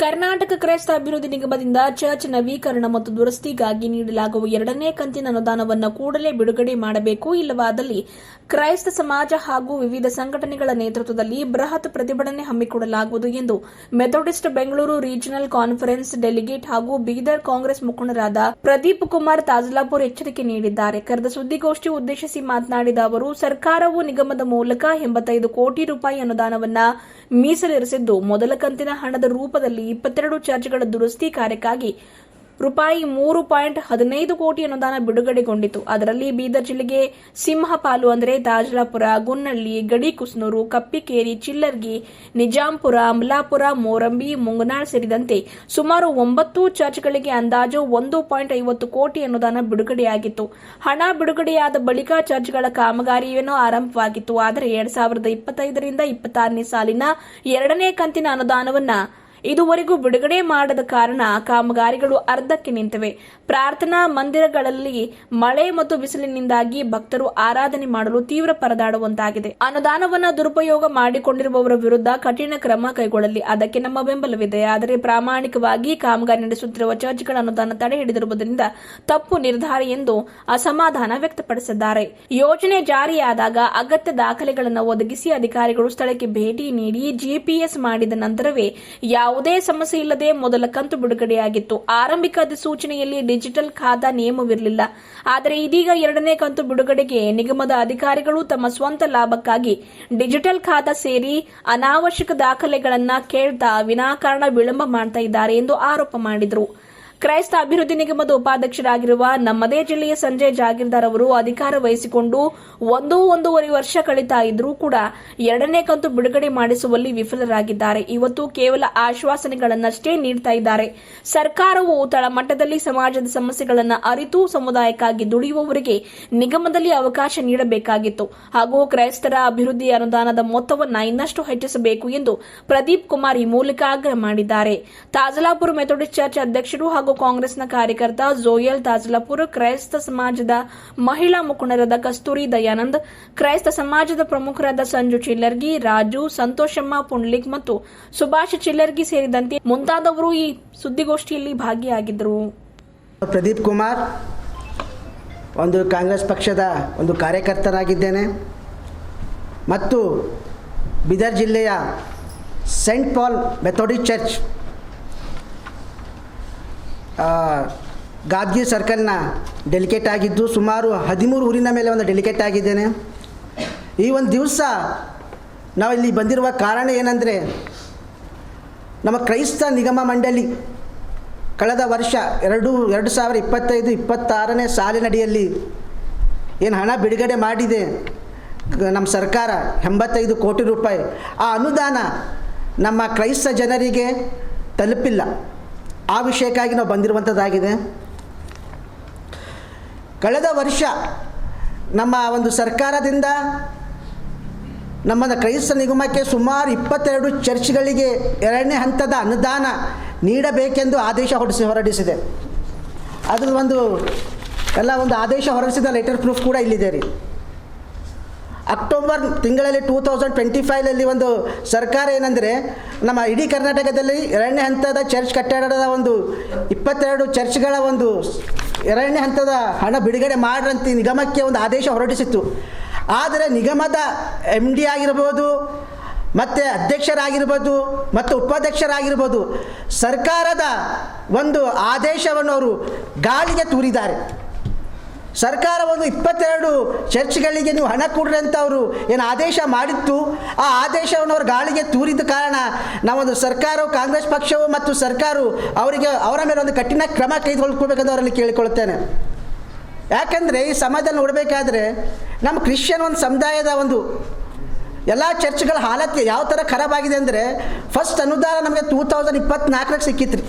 ಕರ್ನಾಟಕ ಕ್ರೈಸ್ತ ಅಭಿವೃದ್ಧಿ ನಿಗಮದಿಂದ ಚರ್ಚ್ ನವೀಕರಣ ಮತ್ತು ದುರಸ್ತಿಗಾಗಿ ನೀಡಲಾಗುವ 2ನೇ ಕಂತಿನ ಅನುದಾನವನ್ನು ಕೂಡಲೇ ಬಿಡುಗಡೆ ಮಾಡಬೇಕು, ಇಲ್ಲವಾದಲ್ಲಿ ಕ್ರೈಸ್ತ ಸಮಾಜ ಹಾಗೂ ವಿವಿಧ ಸಂಘಟನೆಗಳ ನೇತೃತ್ವದಲ್ಲಿ ಬೃಹತ್ ಪ್ರತಿಭಟನೆ ಹಮ್ಮಿಕೊಳ್ಳಲಾಗುವುದು ಎಂದು Methodist Bengaluru regional conference delegate ಹಾಗೂ ಬೀದರ್ ಕಾಂಗ್ರೆಸ್ ಮುಖಂಡರಾದ ಪ್ರದೀಪ್ ಕುಮಾರ್ ತಾಜಲಾಪುರ್ ಎಚ್ಚರಿಕೆ ನೀಡಿದ್ದಾರೆ. ಕರೆದ ಸುದ್ದಿಗೋಷ್ಠಿ ಉದ್ದೇಶಿಸಿ ಮಾತನಾಡಿದ ಅವರು, ಸರ್ಕಾರವು ನಿಗಮದ ಮೂಲಕ 85 ಕೋಟಿ ರೂಪಾಯಿ ಅನುದಾನವನ್ನು ಮೀಸಲಿರಿಸಿದ್ದು, ಮೊದಲ ಕಂತಿನ ಹಣದ ರೂಪದಲ್ಲಿ 22 ಚರ್ಚ್ಗಳ ದುರಸ್ತಿ ಕಾರ್ಯಕ್ಕಾಗಿ ರೂಪಾಯಿ 3.15 ಕೋಟಿ ಅನುದಾನ ಬಿಡುಗಡೆಗೊಂಡಿತು. ಅದರಲ್ಲಿ ಬೀದರ್ ಜಿಲ್ಲೆಗೆ ಸಿಂಹಪಾಲು ಅಂದರೆ ತಾಜಲಾಪುರ, ಗುನ್ನಳ್ಳಿ, ಗಡಿಕುಸ್ನೂರು, ಕಪ್ಪಿಕೇರಿ, ಚಿಲ್ಲರ್ಗಿ, ನಿಜಾಂಪುರ, ಅಮಲಾಪುರ, ಮೋರಂಬಿ, ಮುಂಗನಾಳ್ ಸೇರಿದಂತೆ ಸುಮಾರು 9 ಚರ್ಚ್ಗಳಿಗೆ ಅಂದಾಜು 1.50 ಕೋಟಿ ಅನುದಾನ ಬಿಡುಗಡೆಯಾಗಿತ್ತು. ಹಣ ಬಿಡುಗಡೆಯಾದ ಬಳಿಕ ಚರ್ಚ್ಗಳ ಕಾಮಗಾರಿಯೇನೋ ಆರಂಭವಾಗಿತ್ತು. ಆದರೆ 2025ರಿಂದ 26ನೇ ಸಾಲಿನ 2ನೇ ಕಂತಿನ ಅನುದಾನವನ್ನು ಇದುವರೆಗೂ ಬಿಡುಗಡೆ ಮಾಡದ ಕಾರಣ ಕಾಮಗಾರಿಗಳು ಅರ್ಧಕ್ಕೆ ನಿಂತಿವೆ. ಪ್ರಾರ್ಥನಾ ಮಂದಿರಗಳಲ್ಲಿ ಮಳೆ ಮತ್ತು ಬಿಸಿಲಿನಿಂದಾಗಿ ಭಕ್ತರು ಆರಾಧನೆ ಮಾಡಲು ತೀವ್ರ ಪರದಾಡುವಂತಾಗಿದೆ. ಅನುದಾನವನ್ನು ದುರುಪಯೋಗ ಮಾಡಿಕೊಂಡಿರುವವರ ವಿರುದ್ಧ ಕಠಿಣ ಕ್ರಮ ಕೈಗೊಳ್ಳಲಿ, ಅದಕ್ಕೆ ನಮ್ಮ ಬೆಂಬಲವಿದೆ. ಆದರೆ ಪ್ರಾಮಾಣಿಕವಾಗಿ ಕಾಮಗಾರಿ ನಡೆಸುತ್ತಿರುವ ಚರ್ಚ್ಗಳ ಅನುದಾನ ತಡೆ ಹಿಡಿದಿರುವುದರಿಂದ ತಪ್ಪು ನಿರ್ಧಾರ ಎಂದು ಅಸಮಾಧಾನ ವ್ಯಕ್ತಪಡಿಸಿದ್ದಾರೆ. ಯೋಜನೆ ಜಾರಿಯಾದಾಗ ಅಗತ್ಯ ದಾಖಲೆಗಳನ್ನು ಒದಗಿಸಿ ಅಧಿಕಾರಿಗಳು ಸ್ಥಳಕ್ಕೆ ಭೇಟಿ ನೀಡಿ ಜಿಪಿಎಸ್ ಮಾಡಿದ ನಂತರವೇ ಯಾವುದೇ ಸಮಸ್ಯೆ ಇಲ್ಲದೆ ಮೊದಲ ಕಂತು ಬಿಡುಗಡೆಯಾಗಿತ್ತು. ಆರಂಭಿಕ ಅಧಿಸೂಚನೆಯಲ್ಲಿ ಡಿಜಿಟಲ್ ಖಾತಾ ನಿಯಮವಿರಲಿಲ್ಲ. ಆದರೆ ಇದೀಗ 2ನೇ ಕಂತು ಬಿಡುಗಡೆಗೆ ನಿಗಮದ ಅಧಿಕಾರಿಗಳು ತಮ್ಮ ಸ್ವಂತ ಲಾಭಕ್ಕಾಗಿ ಡಿಜಿಟಲ್ ಖಾತಾ ಸೇರಿ ಅನಾವಶ್ಯಕ ದಾಖಲೆಗಳನ್ನು ಕೇಳ್ತಾ ವಿನಾಕಾರಣ ವಿಳಂಬ ಮಾಡ್ತಾ ಇದ್ದಾರೆ ಎಂದು ಆರೋಪ ಮಾಡಿದರು. ಕ್ರೈಸ್ತ ಅಭಿವೃದ್ಧಿ ನಿಗಮದ ಉಪಾಧ್ಯಕ್ಷರಾಗಿರುವ ನಮ್ಮದೇ ಜಿಲ್ಲೆಯ ಸಂಜಯ್ ಜಾಗೀರ್ದಾರ್ ಅವರು ಅಧಿಕಾರ ವಹಿಸಿಕೊಂಡು 1.5 ವರ್ಷ ಕಳೀತಾ ಇದ್ರೂ ಕೂಡ 2ನೇ ಕಂತು ಬಿಡುಗಡೆ ಮಾಡಿಸುವಲ್ಲಿ ವಿಫಲರಾಗಿದ್ದಾರೆ. ಇವತ್ತು ಕೇವಲ ಆಶ್ವಾಸನೆಗಳನ್ನಷ್ಟೇ ನೀಡ್ತಾ ಇದ್ದಾರೆ. ಸರ್ಕಾರವು ತಳಮಟ್ಟದಲ್ಲಿ ಸಮಾಜದ ಸಮಸ್ಯೆಗಳನ್ನು ಅರಿತು ಸಮುದಾಯಕ್ಕಾಗಿ ದುಡಿಯುವವರಿಗೆ ನಿಗಮದಲ್ಲಿ ಅವಕಾಶ ನೀಡಬೇಕಾಗಿತ್ತು ಹಾಗೂ ಕ್ರೈಸ್ತರ ಅಭಿವೃದ್ಧಿ ಅನುದಾನದ ಮೊತ್ತವನ್ನು ಇನ್ನಷ್ಟು ಹೆಚ್ಚಿಸಬೇಕು ಎಂದು ಪ್ರದೀಪ್ ಕುಮಾರ್ ಈ ಮೂಲಕ ಆಗ್ರಹ ಮಾಡಿದ್ದಾರೆ. ತಾಜಲಾಪುರ ಮೆಥೋಡಿಸ್ಟ್ ಚರ್ಚ್ ಅಧ್ಯಕ್ಷರು ಹಾಗೂ ಕಾಂಗ್ರೆಸ್ನ ಕಾರ್ಯಕರ್ತ ಜೋಯಲ್ ತಾಜಲಾಪುರ್, ಕ್ರೈಸ್ತ ಸಮಾಜದ ಮಹಿಳಾ ಮುಖಂಡರಾದ ಕಸ್ತೂರಿ ದಯಾನಂದ್, ಕ್ರೈಸ್ತ ಸಮಾಜದ ಪ್ರಮುಖರಾದ ಸಂಜು ಚಿಲ್ಲರ್ಗಿ, ರಾಜು, ಸಂತೋಷಮ್ಮ ಪುಂಡ್ಲಿಕ್ ಮತ್ತು ಸುಭಾಷ್ ಚಿಲ್ಲರ್ಗಿ ಸೇರಿದಂತೆ ಮುಂತಾದವರು ಈ ಸುದ್ದಿಗೋಷ್ಠಿಯಲ್ಲಿ ಭಾಗಿಯಾಗಿದ್ದರು. ಪ್ರದೀಪ್ ಕುಮಾರ್ ಒಂದು ಕಾಂಗ್ರೆಸ್ ಪಕ್ಷದ ಒಂದು ಕಾರ್ಯಕರ್ತನಾಗಿದ್ದೇನೆ ಮತ್ತು ಬೀದರ್ ಜಿಲ್ಲೆಯ Saint Paul Methodist church Gadgi ಸರ್ಕಲ್ನ ಡೆಲಿಗೇಟ್ ಆಗಿದ್ದು ಸುಮಾರು 13 ಊರಿನ ಮೇಲೆ ಒಂದು ಡೆಲಿಗೇಟ್ ಆಗಿದ್ದೇನೆ. ಈ ಒಂದು ದಿವಸ ನಾವು ಇಲ್ಲಿ ಬಂದಿರುವ ಕಾರಣ ಏನಂದರೆ, ನಮ್ಮ ಕ್ರೈಸ್ತ ನಿಗಮ ಮಂಡಳಿ ಕಳೆದ ವರ್ಷ 2025-26ನೇ ಸಾಲಿನಡಿಯಲ್ಲಿ ಏನು ಹಣ ಬಿಡುಗಡೆ ಮಾಡಿದೆ ನಮ್ಮ ಸರ್ಕಾರ 85 ಕೋಟಿ ರೂಪಾಯಿ, ಆ ಅನುದಾನ ನಮ್ಮ ಕ್ರೈಸ್ತ ಜನರಿಗೆ ತಲುಪಿಲ್ಲ. ಆ ವಿಷಯಕ್ಕಾಗಿ ನಾವು ಬಂದಿರುವಂಥದ್ದಾಗಿದೆ. ಕಳೆದ ವರ್ಷ ನಮ್ಮ ಒಂದು ಸರ್ಕಾರದಿಂದ ನಮ್ಮ ಕ್ರೈಸ್ತ ನಿಗಮಕ್ಕೆ ಸುಮಾರು 22 ಚರ್ಚ್ಗಳಿಗೆ 2ನೇ ಹಂತದ ಅನುದಾನ ನೀಡಬೇಕೆಂದು ಆದೇಶ ಹೊರಡಿಸಿದೆ. ಅದು ಒಂದು ಆದೇಶ ಹೊರಡಿಸಿದ ಲೆಟರ್ ಪ್ರೂಫ್ ಕೂಡ ಇಲ್ಲಿದೆ ರೀ. ಅಕ್ಟೋಬರ್ ತಿಂಗಳಲ್ಲಿ 2025 ಒಂದು ಸರ್ಕಾರ ಏನಂದರೆ, ನಮ್ಮ ಇಡೀ ಕರ್ನಾಟಕದಲ್ಲಿ 2ನೇ ಹಂತದ ಚರ್ಚ್ ಕಟ್ಟಡದ ಒಂದು 22 ಚರ್ಚ್ಗಳ ಒಂದು 2ನೇ ಹಂತದ ಹಣ ಬಿಡುಗಡೆ ಮಾಡ್ರಂತೆ ನಿಗಮಕ್ಕೆ ಒಂದು ಆದೇಶ ಹೊರಡಿಸಿತ್ತು. ಆದರೆ ನಿಗಮದ MD ಆಗಿರ್ಬೋದು ಮತ್ತು ಅಧ್ಯಕ್ಷರಾಗಿರ್ಬೋದು ಮತ್ತು ಉಪಾಧ್ಯಕ್ಷರಾಗಿರ್ಬೋದು ಸರ್ಕಾರದ ಒಂದು ಆದೇಶವನ್ನು ಅವರು ಗಾಳಿಗೆ ತೂರಿದ್ದಾರೆ. ಸರ್ಕಾರ ಒಂದು 22 ಚರ್ಚ್ಗಳಿಗೆ ನೀವು ಹಣ ಕೊಡ್ರಿ ಅಂತ ಅವರು ಏನು ಆದೇಶ ಮಾಡಿತ್ತು, ಆ ಆದೇಶವನ್ನು ಅವರು ಗಾಳಿಗೆ ತೂರಿದ ಕಾರಣ ನಾವೊಂದು ಸರ್ಕಾರವು, ಕಾಂಗ್ರೆಸ್ ಪಕ್ಷವು ಮತ್ತು ಸರ್ಕಾರವು ಅವರ ಮೇಲೆ ಒಂದು ಕಠಿಣ ಕ್ರಮ ಕೈಗೊಳ್ಕೋಬೇಕಂತ ಅವರಲ್ಲಿ ಕೇಳಿಕೊಳ್ಳುತ್ತೇನೆ. ಯಾಕಂದರೆ ಈ ಸಮಾಜದಲ್ಲಿ ನೋಡಬೇಕಾದ್ರೆ ನಮ್ಮ ಕ್ರಿಶ್ಚಿಯನ್ ಒಂದು ಸಮುದಾಯದ ಒಂದು ಎಲ್ಲ ಚರ್ಚ್ಗಳ ಹಾಲತ್ ಯಾವ ಥರ ಖರಾಬಾಗಿದೆ ಅಂದರೆ, ಫಸ್ಟ್ ಅನುದಾನ ನಮಗೆ 2024 ಸಿಕ್ಕಿತ್ತು ರೀ.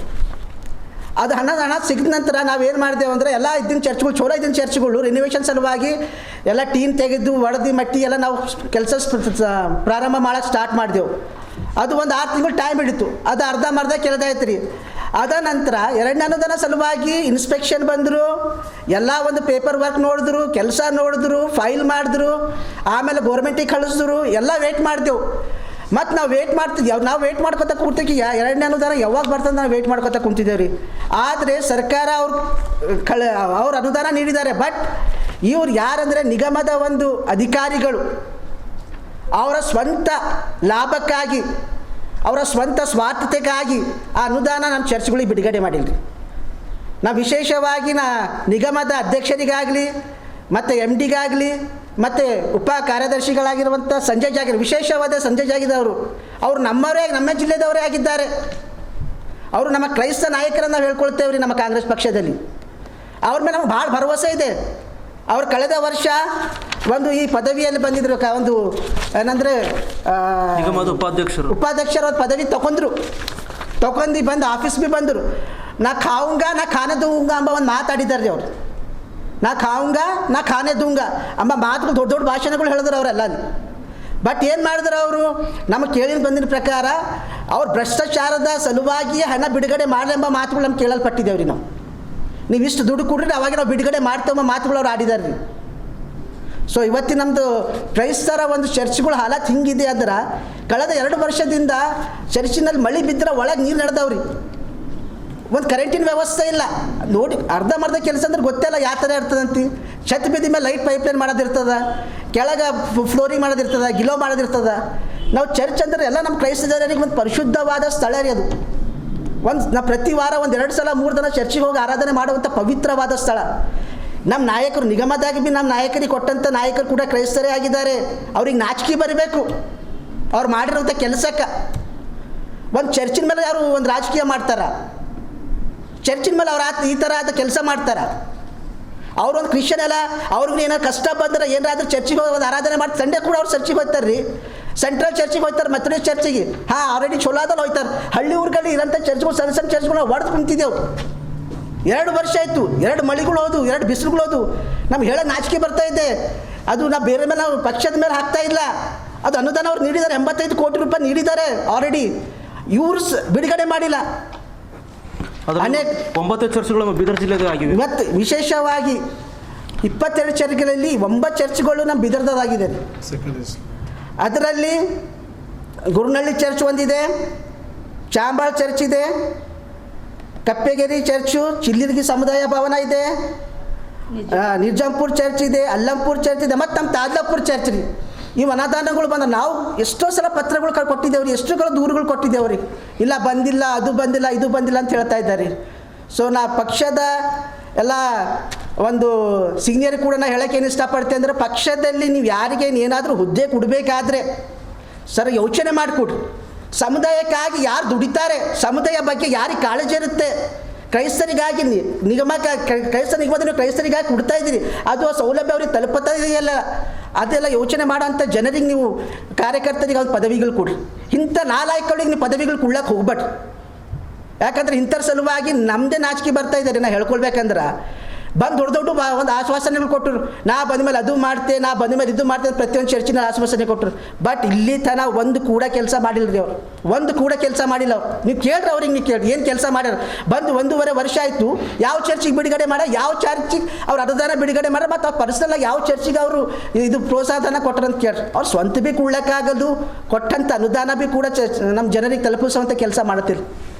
ಅದು ಹಣ ಸಿಕ್ಕಿದ ನಂತರ ನಾವೇನು ಮಾಡಿದೆವು ಅಂದರೆ, ಎಲ್ಲ ಇದ್ದಿನ ಚರ್ಚ್ಗಳು, ಚಲೋ ಇದ್ದಿನ ಚರ್ಚ್ಗಳು ರಿನೋವೇಷನ್ ಸಲುವಾಗಿ ಎಲ್ಲ ಟೀನ್ ತೆಗೆದು ಒಡೆದು ಮಟ್ಟಿ ಎಲ್ಲ ನಾವು ಕೆಲಸ ಪ್ರಾರಂಭ ಮಾಡೋಕ್ಕೆ ಸ್ಟಾರ್ಟ್ ಮಾಡಿದೆವು. ಅದು ಒಂದು 6 ತಿಂಗಳು ಟೈಮ್ ಹಿಡಿತು. ಅದು ಅರ್ಧಂಬರ್ಧ ಕೆಲದಾಯ್ತು ರೀ. ಅದ ನಂತರ 2ನೇ ಅನುದಾನ ಸಲುವಾಗಿ ಇನ್ಸ್ಪೆಕ್ಷನ್ ಬಂದರು, ಎಲ್ಲ ಒಂದು ಪೇಪರ್ ವರ್ಕ್ ನೋಡಿದ್ರು, ಕೆಲಸ ನೋಡಿದ್ರು, ಫೈಲ್ ಮಾಡಿದ್ರು, ಆಮೇಲೆ ಗೌರ್ಮೆಂಟಿಗೆ ಕಳಿಸಿದ್ರು, ಎಲ್ಲ ವೇಟ್ ಮಾಡಿದೆವು. ಮತ್ತು ನಾವು ವೇಟ್ ಮಾಡ್ತಿದ್ದೀವಿ, ನಾವು ವೇಟ್ ಮಾಡ್ಕೊತ ಕೂರ್ತೀವಿ ಎರಡನೇ ಅನುದಾನ ಯಾವಾಗ ಬರ್ತದೆ ನಾವು ವೇಟ್ ಮಾಡ್ಕೊತ ಕುಂತಿದ್ದೇವೆ ರೀ. ಆದರೆ ಸರ್ಕಾರ ಅವ್ರು ಅನುದಾನ ನೀಡಿದ್ದಾರೆ. ಬಟ್ ಇವ್ರು ಯಾರಂದರೆ ನಿಗಮದ ಒಂದು ಅಧಿಕಾರಿಗಳು ಅವರ ಸ್ವಂತ ಲಾಭಕ್ಕಾಗಿ, ಅವರ ಸ್ವಂತ ಸ್ವಾರ್ಥತೆಗಾಗಿ ಆ ಅನುದಾನ ನಮ್ಮ ಚರ್ಚ್ಗಳಿಗೆ ಬಿಡುಗಡೆ ಮಾಡಿಲ್ಲ ರೀ. ನಾವು ವಿಶೇಷವಾಗಿ ನಿಗಮದ ಅಧ್ಯಕ್ಷರಿಗಾಗಲಿ ಮತ್ತು ಎಮ್ ಡಿಗಾಗಲಿ ಮತ್ತು ಉಪ ಕಾರ್ಯದರ್ಶಿಗಳಾಗಿರುವಂಥ ಸಂಜಯ್ ಜಾಗಿರ್, ವಿಶೇಷವಾದ ಸಂಜಯ್ ಜಾಗಿರ್ ಅವರು ನಮ್ಮವರೇ, ನಮ್ಮ ಜಿಲ್ಲೆದವರೇ ಆಗಿದ್ದಾರೆ. ಅವರು ನಮ್ಮ ಕ್ರೈಸ್ತ ನಾಯಕರನ್ನು ನಾವು ಹೇಳ್ಕೊಳ್ತೇವೆ ರೀ ನಮ್ಮ ಕಾಂಗ್ರೆಸ್ ಪಕ್ಷದಲ್ಲಿ. ಅವ್ರ ಮೇಲೆ ನಮ್ಗೆ ಭಾಳ ಭರವಸೆ ಇದೆ. ಅವ್ರು ಕಳೆದ ವರ್ಷ ಒಂದು ಈ ಪದವಿಯಲ್ಲಿ ಬಂದಿದ್ರು, ಒಂದು ಏನಂದರೆ ಉಪಾಧ್ಯಕ್ಷರು ಒಂದು ಪದವಿ ತಗೊಂಡು ಬಂದು ಆಫೀಸ್ ಬಿ ಬಂದರು. ನಾ ಖಾವುಂಗಾ ನಾ ಖಾನೆ ದೂಂಗ ಎಂಬ ಒಂದು ಮಾತಾಡಿದ್ದಾರೆ ರೀ ಅವರು. ನಾ ಖಾವುಂಗಾ ನಾ ಖಾನೆ ದೂಂಗ ಎಂಬ ಮಾತುಗಳು ದೊಡ್ಡ ದೊಡ್ಡ ಭಾಷಣಗಳು ಹೇಳಿದ್ರು ಅವರೆಲ್ಲ. ಬಟ್ ಏನು ಮಾಡಿದ್ರು ಅವರು, ನಮಗೆ ಕೇಳಿದ ಬಂದಿನ ಪ್ರಕಾರ ಅವ್ರು ಭ್ರಷ್ಟಾಚಾರದ ಸಲುವಾಗಿ ಹಣ ಬಿಡುಗಡೆ ಮಾಡಲೆಂಬ ಮಾತುಗಳು ನಮ್ಗೆ ಕೇಳಲ್ಪಟ್ಟಿದ್ದೇವೆ ರೀ. ನೀವು ಇಷ್ಟು ದುಡ್ಡು ಕೊಡ್ರಿ ಅವಾಗ ನಾವು ಬಿಡುಗಡೆ ಮಾಡ್ತೇವೆ ಮಾತುಗಳು ಅವ್ರು ಆಡಿದ್ದಾರೆ ರೀ. ಸೊ ಇವತ್ತಿನ ನಮ್ಮದು ಕ್ರೈಸ್ತರ ಒಂದು ಚರ್ಚ್ಗಳ ಹಾಲತ್ ಹಿಂಗಿದೆ ಅಂದ್ರೆ, ಕಳೆದ 2 ವರ್ಷದಿಂದ ಚರ್ಚಿನಲ್ಲಿ ಮಳೆ ಬಿದ್ದರೆ ಒಳಗೆ ನೀರು ನಡೆದವ್ರಿ. ಒಂದು ಕರೆಂಟಿನ ವ್ಯವಸ್ಥೆ ಇಲ್ಲ ನೋಡಿ. ಅರ್ಧಂಬರ್ಧ ಕೆಲಸ ಅಂದ್ರೆ ಗೊತ್ತಿಲ್ಲ ಯಾವ ಥರ ಇರ್ತದಂತ. ಛತ್ ಬಿದ್ದ ಮೇಲೆ ಲೈಟ್ ಪೈಪ್ಲೈನ್ ಮಾಡೋದಿರ್ತದೆ, ಕೆಳಗೆ ಫ್ಲೋರಿಂಗ್ ಮಾಡೋದಿರ್ತದೆ, ಗಿಲೋ ಮಾಡೋದಿರ್ತದೆ. ನಾವು ಚರ್ಚ್ ಅಂದ್ರೆ ಎಲ್ಲ ನಮ್ಮ ಕ್ರೈಸ್ತ ಜನರಿಗೆ ಒಂದು ಪರಿಶುದ್ಧವಾದ ಸ್ಥಳ ರೀ ಅದು. ನಾವು ಪ್ರತಿ ವಾರ 1-2 ಸಲ 3 ದಿನ ಚರ್ಚಿಗೆ ಹೋಗಿ ಆರಾಧನೆ ಮಾಡುವಂಥ ಪವಿತ್ರವಾದ ಸ್ಥಳ. ನಮ್ಮ ನಾಯಕರು ನಿಗಮದಾಗಿ ಬಿ ನಮ್ಮ ನಾಯಕರಿಗೆ ಕೊಟ್ಟಂಥ ನಾಯಕರು ಕೂಡ ಕ್ರೈಸ್ತರೇ ಆಗಿದ್ದಾರೆ. ಅವ್ರಿಗೆ ನಾಚಿಕೆ ಬರಬೇಕು ಅವ್ರು ಮಾಡಿರೋಂಥ ಕೆಲಸಕ್ಕೆ. ಒಂದು ಚರ್ಚಿನ ಮೇಲೆ ಯಾರು ಒಂದು ರಾಜಕೀಯ ಮಾಡ್ತಾರೆ, ಚರ್ಚಿನ ಮೇಲೆ ಅವ್ರು ಈ ಥರ ಆದ ಕೆಲಸ ಮಾಡ್ತಾರೆ. ಅವ್ರೊಂದು ಕ್ರಿಶ್ಚಿಯನ್ ಅಲ್ಲ, ಅವ್ರಿಗೂ ಏನಾರು ಕಷ್ಟ ಬಂದ್ರೆ ಏನಾದರೂ ಚರ್ಚಿಗೆ ಹೋಗಿ ಒಂದು ಆರಾಧನೆ ಮಾಡಿ ಸಂಡೇ ಕೂಡ ಅವ್ರು ಚರ್ಚಿಗೆ ಹೋಗ್ತಾರೆ ರೀ. ಸೆಂಟ್ರಲ್ ಚರ್ಚಿಗೆ ಹೋಗ್ತಾರೆ, ಮೆಥಡಿಸ್ಟ್ ಚರ್ಚಿಗೆ. ಆಲ್ರೆಡಿ ಚೊಲೋದಲ್ಲಿ ಹೋಗ್ತಾರೆ. ಹಳ್ಳಿ ಊರುಗಳಲ್ಲಿ ಇರೋಂಥ ಚರ್ಚ್ಗಳು, ಸಣ್ಣ ಸಣ್ಣ ಚರ್ಚ್ಗಳು ಹೊಡೆದು ಕುಂತಿದ್ದೆವು. 2 ವರ್ಷ ಆಯಿತು, 2 ಮಳೆಗಳು ಹೋದು, 2 ಬಿಸಿಲುಗಳು ಹೋದು. ನಮ್ಗೆ ಹೇಳೋಕೆ ನಾಚಿಕೆ ಬರ್ತಾ ಇದೆ. ಅದು ನಾವು ಬೇರೆ ಮೇಲೆ ನಾವು ಪಕ್ಷದ ಮೇಲೆ ಹಾಕ್ತಾ ಇಲ್ಲ. ಅದು ಅನುದಾನ ಅವ್ರು ನೀಡಿದ್ದಾರೆ, 85 ಕೋಟಿ ರೂಪಾಯಿ ನೀಡಿದ್ದಾರೆ ಆಲ್ರೆಡಿ. ಇವ್ರು ಬಿಡುಗಡೆ ಮಾಡಿಲ್ಲ. ಅನೇಕ 9 ಚರ್ಚ್ಗಳು ಬೀದರ್ ಜಿಲ್ಲೆಗೆ ಆಗಿವೆ. ಇವತ್ತು ವಿಶೇಷವಾಗಿ 22 ಚರ್ಚ್ಗಳಲ್ಲಿ 9 ಚರ್ಚ್ಗಳು ನಮ್ಮ ಬೀದರ್ದಾಗಿದೆ. ಅದರಲ್ಲಿ ಗುರುನಳ್ಳಿ ಚರ್ಚ್ ಒಂದಿದೆ, ಚಾಂಬಾಳ್ ಚರ್ಚ್ ಇದೆ, ಕಪ್ಪೆಗೆರಿ ಚರ್ಚು, ಚಿಲ್ಲಿರ್ಗಿ ಸಮುದಾಯ ಭವನ ಇದೆ, ನಿರ್ಜಾಂಪುರ್ ಚರ್ಚ್ ಇದೆ, ಅಲ್ಲಂಪುರ್ ಚರ್ಚ್ ಇದೆ, ಮತ್ತು ನಮ್ಮ ತಾದ್ಲಾಪುರ್ ಚರ್ಚ್ ರೀ. ಇವು ಅನಾದಾನಗಳು ಬಂದ ನಾವು ಎಷ್ಟೋ ಸಲ ಪತ್ರಗಳು ಕೊಟ್ಟಿದ್ದೇವ್ರಿ, ಎಷ್ಟುಗಳು ದೂರುಗಳು ಕೊಟ್ಟಿದ್ದೇವ್ರಿ. ಇಲ್ಲ ಬಂದಿಲ್ಲ, ಅದು ಬಂದಿಲ್ಲ, ಇದು ಬಂದಿಲ್ಲ ಅಂತ ಹೇಳ್ತಾ ಇದ್ದಾರೆ. ಸೊ ನಾ ಪಕ್ಷದ ಎಲ್ಲ ಒಂದು ಸೀನಿಯರ್ ಕೂಡ ನಾ ಹೇಳೋಕೆ ಏನು ಇಷ್ಟಪಡ್ತೇನೆ ಅಂದರೆ, ಪಕ್ಷದಲ್ಲಿ ನೀವು ಯಾರಿಗೆ ಏನಾದರೂ ಹುದ್ದೆ ಕೊಡಬೇಕಾದ್ರೆ ಸರ್ ಯೋಚನೆ ಮಾಡಿಕೊಡ್ರಿ. ಸಮುದಾಯಕ್ಕಾಗಿ ಯಾರು ದುಡಿತಾರೆ, ಸಮುದಾಯ ಬಗ್ಗೆ ಯಾರಿಗೆ ಕಾಳಜಿ ಇರುತ್ತೆ, ಕ್ರೈಸ್ತರಿಗಾಗಿ ಕ್ರೈಸ್ತ ನಿಗಮದ ಕ್ರೈಸ್ತರಿಗಾಗಿ ಕೊಡ್ತಾ ಇದ್ದೀರಿ, ಅದು ಸೌಲಭ್ಯ ಅವ್ರಿಗೆ ತಲುಪುತ್ತಾ ಇದೆಯಲ್ಲ, ಅದೆಲ್ಲ ಯೋಚನೆ ಮಾಡೋಂಥ ಜನರಿಗೆ ನೀವು ಕಾರ್ಯಕರ್ತರಿಗೆ ಅವ್ರ ಪದವಿಗಳು ಕೊಡ್ರಿ. ಇಂಥ ನಾಲಾಯಕಗಳಿಗೆ ನೀವು ಪದವಿಗಳು ಕೊಡ್ಲಕ್ಕೆ ಹೋಗ್ಬೇಡ್ರಿ. ಯಾಕಂದ್ರೆ ಇಂಥರ ಸಲುವಾಗಿ ನಮ್ಮದೇ ನಾಚಿಕೆ ಬರ್ತಾ ಇದ್ದಾರೆ. ನಾ ಹೇಳ್ಕೊಳ್ಬೇಕಂದ್ರೆ ಬಂದು ದೊಡ್ಡ ಒಂದು ಆಶ್ವಾಸನೆಗಳು ಕೊಟ್ಟರು. ನಾ ಬಂದ ಮೇಲೆ ಅದು ಮಾಡ್ತೆ, ನಾ ಬಂದ ಮೇಲೆ ಇದು ಮಾಡ್ತೆ, ಪ್ರತಿಯೊಂದು ಚರ್ಚಿನ ಆಶ್ವಾಸನೆ ಕೊಟ್ಟರು. ಬಟ್ ಇಲ್ಲಿ ತನಕ ಒಂದು ಕೂಡ ಕೆಲಸ ಮಾಡಿಲ್ಲ ರೀ ಅವ್ರು. ಒಂದು ಕೂಡ ಕೆಲಸ ಮಾಡಿಲ್ಲ ಅವ್ರು. ನೀವು ಕೇಳ್ರಿ ಅವ್ರಿಗೆ, ನೀವು ಕೇಳಿ ಏನು ಕೆಲಸ ಮಾಡ್ಯಾರ. ಬಂದು 1.5 ವರ್ಷ ಆಯಿತು. ಯಾವ ಚರ್ಚಿಗೆ ಬಿಡುಗಡೆ ಮಾಡ, ಯಾವ ಚರ್ಚಿಗೆ ಅವ್ರು ಅನುದಾನ ಬಿಡುಗಡೆ ಮಾಡ, ಮತ್ತು ಅವ್ರು ಪರ್ಸನಲ್ ಯಾವ ಚರ್ಚಿಗೆ ಅವರು ಇದು ಪ್ರೋತ್ಸಾಹನ ಕೊಟ್ಟರಂತ ಕೇಳ್ರಿ. ಅವ್ರು ಸ್ವಂತ ಬಿ ಕೊಡ್ಲಿಕ್ಕಾಗದು, ಕೊಟ್ಟಂಥ ಅನುದಾನ ಬಿ ಕೂಡ ನಮ್ಮ ಜನರಿಗೆ ತಲುಪಿಸುವಂಥ ಕೆಲಸ ಮಾಡ್ತೀರಿ.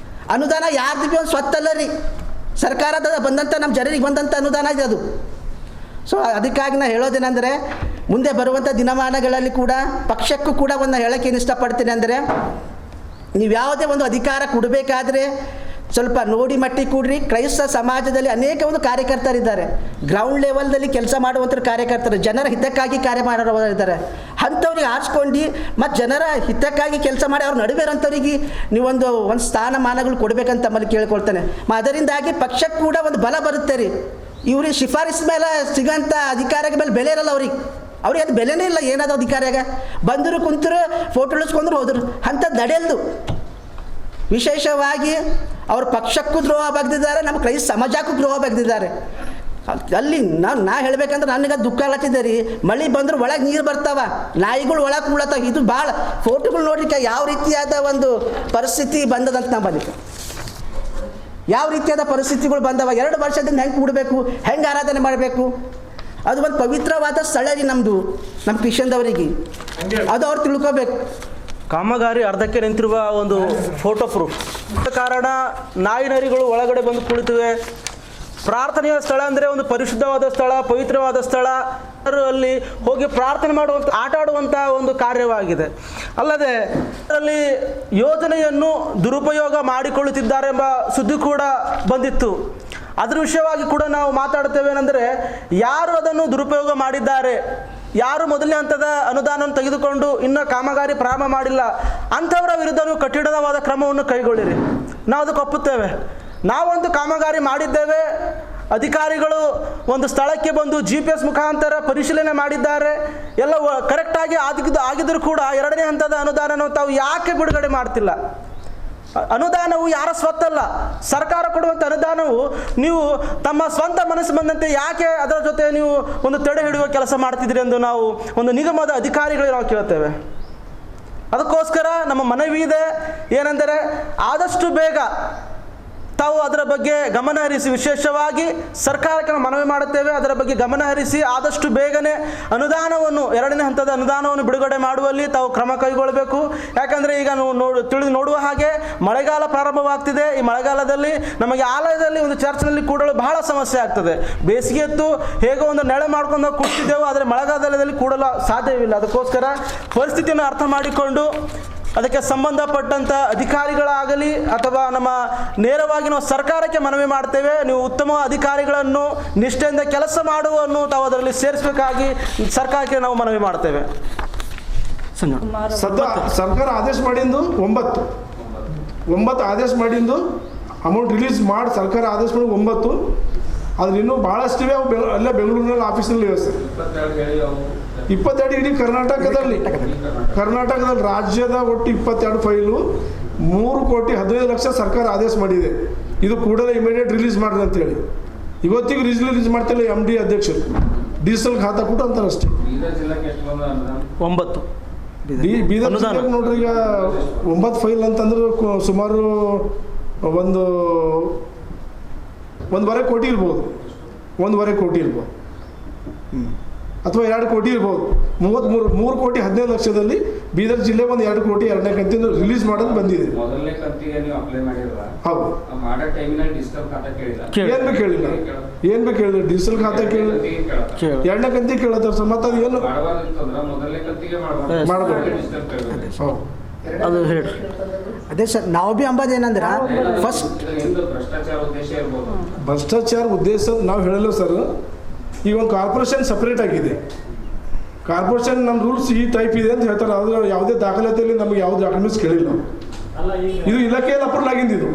ಅನುದಾನ ಯಾರ್ದು ಬಿ ಒಂದು ಸ್ವತ್ತಲ್ಲ ರೀ, ಸರ್ಕಾರದ ಬಂದಂಥ ನಮ್ಮ ಜನರಿಗೆ ಬಂದಂಥ ಅನುದಾನ ಇದೆ ಅದು. ಸೊ ಅದಕ್ಕಾಗಿ ನಾನು ಹೇಳೋದೇನೆಂದರೆ, ಮುಂದೆ ಬರುವಂಥ ದಿನಮಾನಗಳಲ್ಲಿ ಕೂಡ ಪಕ್ಷಕ್ಕೂ ಕೂಡ ಒಂದು ಹೇಳೋಕ್ಕೆ ಏನು ಇಷ್ಟಪಡ್ತೀನಿ ಅಂದರೆ, ನೀವು ಯಾವುದೇ ಒಂದು ಅಧಿಕಾರ ಕೊಡಬೇಕಾದ್ರೆ ಸ್ವಲ್ಪ ನೋಡಿ ಮಟ್ಟಿ ಕೊಡ್ರಿ. ಕ್ರೈಸ್ತ ಸಮಾಜದಲ್ಲಿ ಅನೇಕ ಒಂದು ಕಾರ್ಯಕರ್ತರಿದ್ದಾರೆ, ಗ್ರೌಂಡ್ ಲೆವೆಲ್ದಲ್ಲಿ ಕೆಲಸ ಮಾಡುವಂಥ ಕಾರ್ಯಕರ್ತರು, ಜನರ ಹಿತಕ್ಕಾಗಿ ಕಾರ್ಯ ಮಾಡೋರಿದ್ದಾರೆ. ಅಂಥವ್ರಿಗೆ ಆರಿಸ್ಕೊಂಡು ಮತ್ತು ಜನರ ಹಿತಕ್ಕಾಗಿ ಕೆಲಸ ಮಾಡಿ ಅವ್ರ ನಡುವೆ ಇರೋಂಥವ್ರಿಗೆ ನೀವೊಂದು ಸ್ಥಾನಮಾನಗಳು ಕೊಡಬೇಕಂತ ತಮ್ಮಲ್ಲಿ ಕೇಳ್ಕೊಳ್ತಾನೆ. ಅದರಿಂದಾಗಿ ಪಕ್ಷಕ್ಕೆ ಕೂಡ ಒಂದು ಬಲ ಬರುತ್ತೆ ರೀ. ಇವ್ರಿಗೆ ಶಿಫಾರಸು ಮೇಲೆ ಸಿಗೋಂಥ ಅಧಿಕಾರದ ಮೇಲೆ ಬೆಲೆ ಇರಲ್ಲ ಅವ್ರಿಗೆ ಅದು ಬೆಲೆನೇ ಇಲ್ಲ. ಏನಾದ್ರು ಅಧಿಕಾರಿಯಾಗ ಬಂದರು ಕುಂತರು ಫೋಟೋ ಇಳಿಸ್ಕೊಂಡ್ರು ಹೋದರು, ಅಂಥದ್ದು ನಡೆಯಲ್ದು. ವಿಶೇಷವಾಗಿ ಅವ್ರ ಪಕ್ಷಕ್ಕೂ ದ್ರೋಹ ಬಗ್ದಿದ್ದಾರೆ, ನಮ್ಮ ಕ್ರೈಸ್ತ ಸಮಾಜಕ್ಕೂ ದ್ರೋಹ ಬಗ್ದಿದ್ದಾರೆ. ಅಲ್ಲಿ ನಾ ಹೇಳ್ಬೇಕಂದ್ರೆ ನನಗೆ ದುಃಖ ಆಗ್ಲತ್ತಿದೆ ರೀ. ಮಳೆ ಬಂದ್ರೆ ಒಳಗೆ ನೀರು ಬರ್ತಾವ, ನಾಯಿಗಳು ಒಳಗೆ ಕೂಳತ್ತಾವ. ಇದು ಭಾಳ ಫೋಟೋಗಳು ನೋಡ್ಲಿಕ್ಕೆ ಯಾವ ರೀತಿಯಾದ ಒಂದು ಪರಿಸ್ಥಿತಿ ಬಂದದಂತ ನಮ್ಮಲ್ಲಿ, ಯಾವ ರೀತಿಯಾದ ಪರಿಸ್ಥಿತಿಗಳು ಬಂದವ. 2 ವರ್ಷದಿಂದ ಹೆಂಗೆ ಕೂಡಬೇಕು, ಹೆಂಗೆ ಆರಾಧನೆ ಮಾಡಬೇಕು, ಅದು ಒಂದು ಪವಿತ್ರವಾದ ಸ್ಥಳ ರೀ ನಮ್ಮದು, ನಮ್ಮ ಕ್ರಿಶ್ಚಿಯನ್ದವರಿಗೆ. ಅದು ಅವ್ರು ತಿಳ್ಕೊಬೇಕು. ಕಾಮಗಾರಿ ಅರ್ಧಕ್ಕೆ ನಿಂತಿರುವ ಒಂದು ಫೋಟೋ ಪ್ರೂಫ್ ಕಾರಣ ನಾಯಿ ನರಿಗಳು ಒಳಗಡೆ ಬಂದು ಕುಳಿತಿವೆ. ಪ್ರಾರ್ಥನೆಯ ಸ್ಥಳ ಅಂದರೆ ಒಂದು ಪರಿಶುದ್ಧವಾದ ಸ್ಥಳ, ಪವಿತ್ರವಾದ ಸ್ಥಳ, ಅಲ್ಲಿ ಹೋಗಿ ಪ್ರಾರ್ಥನೆ ಮಾಡುವಂಥ ಆಟ ಆಡುವಂಥ ಒಂದು ಕಾರ್ಯವಾಗಿದೆ. ಅಲ್ಲದೆ ಅದರಲ್ಲಿ ಯೋಜನೆಯನ್ನು ದುರುಪಯೋಗ ಮಾಡಿಕೊಳ್ಳುತ್ತಿದ್ದಾರೆ ಎಂಬ ಸುದ್ದಿ ಕೂಡ ಬಂದಿತ್ತು. ಅದರ ವಿಷಯವಾಗಿ ಕೂಡ ನಾವು ಮಾತಾಡ್ತೇವೆ. ಏನಂದರೆ ಯಾರು ಅದನ್ನು ದುರುಪಯೋಗ ಮಾಡಿದ್ದಾರೆ, ಯಾರು ಮೊದಲನೇ ಹಂತದ ಅನುದಾನವನ್ನು ತೆಗೆದುಕೊಂಡು ಇನ್ನೂ ಕಾಮಗಾರಿ ಪ್ರಾರಂಭ ಮಾಡಿಲ್ಲ, ಅಂಥವರ ವಿರುದ್ಧ ನೀವು ಕಠಿಣವಾದ ಕ್ರಮವನ್ನು ಕೈಗೊಳ್ಳಿರಿ. ನಾವು ಅದಕ್ಕೆ ಒಪ್ಪುತ್ತೇವೆ. ನಾವೊಂದು ಕಾಮಗಾರಿ ಮಾಡಿದ್ದೇವೆ, ಅಧಿಕಾರಿಗಳು ಒಂದು ಸ್ಥಳಕ್ಕೆ ಬಂದು GPS ಮುಖಾಂತರ ಪರಿಶೀಲನೆ ಮಾಡಿದ್ದಾರೆ, ಎಲ್ಲ ಕರೆಕ್ಟಾಗಿ ಆಗಿದ್ದರೂ ಕೂಡ ಎರಡನೇ ಹಂತದ ಅನುದಾನವನ್ನು ತಾವು ಯಾಕೆ ಬಿಡುಗಡೆ ಮಾಡ್ತಿಲ್ಲ? ಅನುದಾನವು ಯಾರ ಸ್ವತ್ತಲ್ಲ, ಸರ್ಕಾರ ಕೊಡುವಂಥ ಅನುದಾನವು ನೀವು ತಮ್ಮ ಸ್ವಂತ ಮನಸ್ಸು ಬಂದಂತೆ ಯಾಕೆ ಅದರ ಜೊತೆ ನೀವು ಒಂದು ತಡೆ ಹಿಡಿಯುವ ಕೆಲಸ ಮಾಡ್ತಿದ್ದೀರಿ ಎಂದು ನಾವು ಒಂದು ನಿಗಮದ ಅಧಿಕಾರಿಗಳಿಗೆ ನಾವು ಕೇಳ್ತೇವೆ. ಅದಕ್ಕೋಸ್ಕರ ನಮ್ಮ ಮನವಿ ಇದೆ, ಏನೆಂದರೆ ಆದಷ್ಟು ಬೇಗ ತಾವು ಅದರ ಬಗ್ಗೆ ಗಮನ ಹರಿಸಿ, ವಿಶೇಷವಾಗಿ ಸರ್ಕಾರಕ್ಕೆ ನಾವು ಮನವಿ ಮಾಡುತ್ತೇವೆ, ಅದರ ಬಗ್ಗೆ ಗಮನ ಹರಿಸಿ ಆದಷ್ಟು ಬೇಗನೆ ಅನುದಾನವನ್ನು ಎರಡನೇ ಹಂತದ ಅನುದಾನವನ್ನು ಬಿಡುಗಡೆ ಮಾಡುವಲ್ಲಿ ತಾವು ಕ್ರಮ ಕೈಗೊಳ್ಳಬೇಕು. ಯಾಕಂದರೆ ಈಗ ತಿಳಿದು ನೋಡುವ ಹಾಗೆ ಮಳೆಗಾಲ ಪ್ರಾರಂಭವಾಗ್ತಿದೆ. ಈ ಮಳೆಗಾಲದಲ್ಲಿ ನಮಗೆ ಆಲಯದಲ್ಲಿ ಒಂದು ಚರ್ಚ್ನಲ್ಲಿ ಕೂಡಲು ಬಹಳ ಸಮಸ್ಯೆ ಆಗ್ತದೆ. ಬೇಸಿಗೆ ಇತ್ತು, ಹೇಗೋ ಒಂದು ನೆಳೆ ಮಾಡ್ಕೊಂಡು ಕೂಡ್ತಿದ್ದೆವು, ಆದರೆ ಮಳೆಗಾಲದಲ್ಲಿ ಕೂಡಲು ಸಾಧ್ಯವಿಲ್ಲ. ಅದಕ್ಕೋಸ್ಕರ ಪರಿಸ್ಥಿತಿಯನ್ನು ಅರ್ಥ ಮಾಡಿಕೊಂಡು ಅದಕ್ಕೆ ಸಂಬಂಧಪಟ್ಟಂಥ ಅಧಿಕಾರಿಗಳಾಗಲಿ ಅಥವಾ ನಮ್ಮ ನೇರವಾಗಿ ನಾವು ಸರ್ಕಾರಕ್ಕೆ ಮನವಿ ಮಾಡ್ತೇವೆ, ನೀವು ಉತ್ತಮ ಅಧಿಕಾರಿಗಳನ್ನು ನಿಷ್ಠೆಯಿಂದ ಕೆಲಸ ಮಾಡುವನ್ನು ತಾವು ಅದರಲ್ಲಿ ಸೇರಿಸಬೇಕಾಗಿ ಸರ್ಕಾರಕ್ಕೆ ನಾವು ಮನವಿ ಮಾಡ್ತೇವೆ. ಸರ್ಕಾರ ಆದೇಶ ಮಾಡಿದ್ದು 9 ಆದೇಶ ಮಾಡಿದ್ದು ಅಮೌಂಟ್ ರಿಲೀಸ್ ಮಾಡಿ ಸರ್ಕಾರ ಆದೇಶ ಮಾಡಿ 9. ಅದ್ರ ಇನ್ನೂ ಭಾಳಷ್ಟಿವೆ. ಅವು ಅಲ್ಲೇ ಬೆಂಗಳೂರಿನಲ್ಲಿ ಆಫೀಸ್ನಲ್ಲಿ ಇವೆ ಸರ್. 22 ಇಡೀ ಕರ್ನಾಟಕದಲ್ಲಿ ರಾಜ್ಯದ ಒಟ್ಟು 22 ಫೈಲು 3,15,00,000 ಸರ್ಕಾರ ಆದೇಶ ಮಾಡಿದೆ. ಇದು ಕೂಡಲೇ ಇಮಿಡಿಯೇಟ್ ರಿಲೀಸ್ ಮಾಡಿರಿ ಅಂತೇಳಿ. ಇವತ್ತಿಗೂ ರಿಲೀಸ್ ಮಾಡ್ತಿಲ್ಲ MD ಅಧ್ಯಕ್ಷರು. ಡೀಸೆಲ್ ಖಾತಾ ಕೊಟ್ಟು ಅಂತಾರೆ ಅಷ್ಟೇ. 9 ಬೀದರ್ ಜಿಲ್ಲೆಗೆ ನೋಡ್ರಿ, ಈಗ 9 ಫೈಲ್ ಅಂತಂದ್ರೆ ಸುಮಾರು ಒಂದೂವರೆ ಕೋಟಿ ಇರ್ಬೋದು, 1.5 ಕೋಟಿ ಇರ್ಬೋದು, ಅಥವಾ 2 ಕೋಟಿ ಇರ್ಬೋದು. 3,15,00,000ದಲ್ಲಿ ಬೀದರ್ ಜಿಲ್ಲೆ ಒಂದು 2 ಕೋಟಿ ಎರಡನೇ ಕಂತಿನ ರಿಲೀಸ್ ಮಾಡೋದು ಬಂದಿದೆ. ಮೊದಲನೇ ಕಂತಿಗೆ ನೀವು ಅಪ್ಲೈ ಮಾಡಿರಲ್ಲ? ಹೌದು. ಮಾಡೋ ಟೈಮಿನಲ್ಲಿ ಡಿಜಿಟಲ್ ಖಾತಾ ಕೇಳಿಲ್ಲ? ಏನ್ ಬೇಕು ಹೇಳಿಲ್ಲ. ಡಿಜಿಟಲ್ ಖಾತಾ ಕೇಳಿ ಎರಡನೇ ಕಂತಿಗೆ ಕೇಳತ್ತಾರ ಸರ್. ಮತ್ತೆ ಅದು ಏನು ಮೊದಲನೇ ಕಂತಿಗೆ ಮಾಡಬೇಕು. ಅದು ಹೇಳಿ. ಅದೇ ಸರ್, ನಾವು ಭೀ ಅಂಬೋದೇನಂದ್ರೆ ಫಸ್ಟ್ ಭ್ರಷ್ಟಾಚಾರ ಉದ್ದೇಶ ಇರ್ಬೋದು. ಭ್ರಷ್ಟಾಚಾರ ಉದ್ದೇಶ ನಾವು ಹೇಳಲ್ಲ ಸರ್. ಈಗ ಒಂದು ಕಾರ್ಪೊರೇಷನ್ ಸಪ್ರೇಟ್ ಆಗಿದೆ. ಕಾರ್ಪೊರೇಷನ್ ನಮ್ಮ ರೂಲ್ಸ್ ಈ ಟೈಪ್ ಇದೆ ಅಂತ ಹೇಳ್ತಾರೆ. ಆದರೆ ಯಾವುದೇ ದಾಖಲಾತಿಯಲ್ಲಿ ನಮಗೆ ಯಾವುದೇ ಡಾಕ್ಯುಮೆಂಟ್ಸ್ ಕೇಳಿಲ್ಲ. ಇದು ಇಲಾಖೆಯಲ್ಲಿ ಅಪ್ರೂವಲ್ ಆಗಿದ್ದು. ಇದು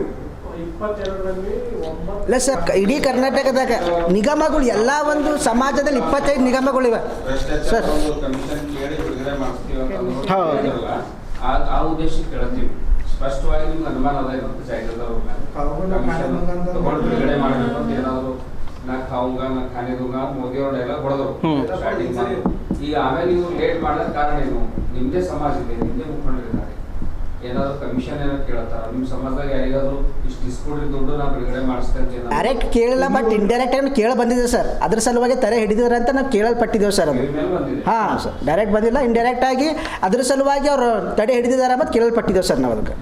ಇಲ್ಲ ಸರ್, ಇಡೀ ಕರ್ನಾಟಕದಾಗ ನಿಗಮಗಳು ಎಲ್ಲ ಒಂದು ಸಮಾಜದಲ್ಲಿ 25 ನಿಗಮಗಳಿವೆ ಸರ್. ಹೌದು, ಆ ಉದ್ದೇಶಕ್ಕೆ ಕೇಳ್ತೀವಿ. ಸ್ಪಷ್ಟವಾಗಿ ನಿಮ್ಗೆ ಅನುಮಾನ ಅದ ಬಿಡುಗಡೆ ಮಾಡಬೇಕು ಅಂತ ಏನಾದ್ರು ನಾ ಖಾऊंगा ನಾ ಖಾನೆ दूंगा ಮೋದಿ ಅವರು ಡೈಲಾಗ್ ಹೊಡೆದ್ರು ಸ್ಟಾರ್ಟಿಂಗ್. ಈಗ ಆಮೇಲೆ ನೀವು ಲೇಟ್ ಮಾಡದ ಕಾರಣ ಏನು? ನಿಮ್ದೇ ಸಮಾಜ ಇದೆ, ನಿಮ್ದೇ ಮುಖಂಡರಿದ್ದಾರೆ, ಏನಾದ್ರು ಕಮಿಷನ್ ಏನಾದ್ರು ಕೇಳ್ತಾರ ನಿಮ್ಮ ಸಮಾಜದಾಗ? ಯಾರಿಗಾದ್ರು ಇಷ್ಟು ಇಸ್ಕೊಡ್ರಿ ದುಡ್ಡು ನಾ ಬಿಡುಗಡೆ ಮಾಡಿಸ್ತೇನೆ ಡೈರೆಕ್ಟ್ ಕೇಳಿಲ್ಲ, ಬಟ್ ಇಂಡೈರೆಕ್ಟ್ ಆಗಿ ಕೇಳ ಬಂದಿದೆ ಸರ್. ಅದ್ರ ಸಲುವಾಗಿ ತಡೆ ಹಿಡಿದಿದ್ದಾರೆ ಅಂತ ನಾವು ಕೇಳಲ್ಪಟ್ಟಿದ್ದೇವೆ ಸರ್. ಅದು ಹಾಂ ಸರ್, ಡೈರೆಕ್ಟ್ ಬಂದಿಲ್ಲ, ಇಂಡೈರೆಕ್ಟ್ ಆಗಿ ಅದ್ರ ಸಲುವಾಗಿ ಅವರು ತಡೆ ಹಿಡಿದಿದ್ದಾರೆ ಮತ್ತು ಕೇಳಲ್ಪಟ್ಟಿದ್ದೇವೆ ಸರ್ ನಾವು ಅದಕ್ಕೆ.